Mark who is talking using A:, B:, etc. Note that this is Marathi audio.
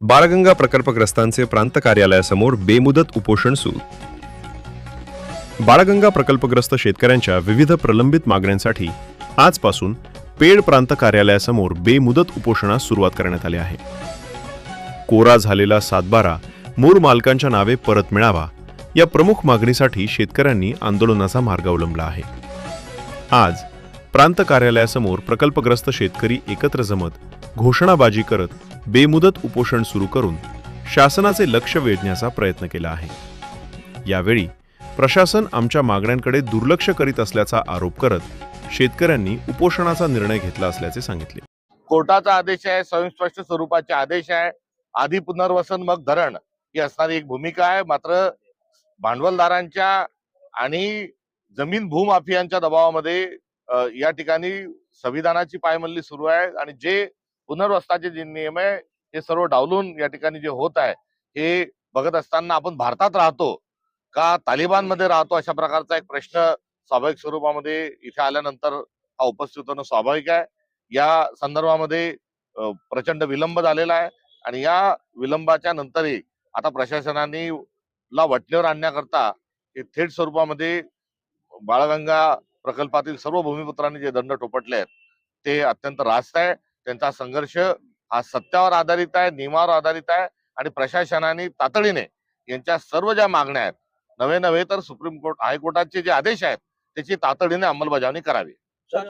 A: बाळगंगा प्रकल्पग्रस्तांचे प्रांत कार्यालयासमोर बेमुदत उपोषण सुरू. बाळगंगा प्रकल्पग्रस्त शेतकऱ्यांच्या विविध प्रलंबित मागण्यांसाठी आजपासून पेड प्रांत कार्यालयासमोर बेमुदत उपोषणास सुरुवात करण्यात आली आहे. कोरा झालेला सातबारा मूळ मालकांच्या नावे परत मिळावा या प्रमुख मागणीसाठी शेतकऱ्यांनी आंदोलनाचा मार्ग अवलंबला आहे. आज प्रांत कार्यालयासमोर प्रकल्पग्रस्त शेतकरी एकत्र जमत घोषणाबाजी करत बेमुदत उपोषण सुरू करून शासनाचे लक्ष वेधण्याचा प्रयत्न केला आहे. यावेळी प्रशासन आमच्या मागण्यांकडे दुर्लक्ष करीत असल्याचा आरोप करत शेतकऱ्यांनी उपोषणाचा निर्णय घेतला असल्याचे सांगितले.
B: कोर्टाचा आदेश आहे, स्वयंस्पष्ट स्वरूपाचे आदेश आहे. आधी पुनर्वसन मग धरण ही असणारी एक भूमिका आहे. मात्र भांडवलदारांच्या आणि जमीन भूमाफियांच्या दबावामध्ये या ठिकाणी संविधानाची पायमल्ली सुरू आहे आणि जे पुनर्वसनाचे जे नियम आहे हे सर्व डावलून या ठिकाणी जे होत आहे हे बघत असताना आपण भारतात राहतो का तालिबानमध्ये राहतो अशा प्रकारचा एक प्रश्न स्वाभाविक स्वरूपामध्ये इथे आल्यानंतर हा उपस्थित होणं स्वाभाविक आहे. या संदर्भामध्ये प्रचंड विलंब झालेला आहे आणि या विलंबाच्या नंतरही आता प्रशासनाने ला वटणीवर आणण्याकरता थेट स्वरूपामध्ये बाळगंगा प्रकल्पातील सर्व भूमिपुत्रांनी जे दंड ठोपटले आहेत ते अत्यंत रास्त आहे. त्यांचा संघर्ष हा सत्यावर आधारित आहे, नियमावर आधारित आहे आणि प्रशासनाने तातडीने यांच्या सर्व ज्या मागण्या आहेत नव्हे तर सुप्रीम कोर्ट हायकोर्टाचे जे आदेश आहेत त्याची तातडीने अंमलबजावणी करावी.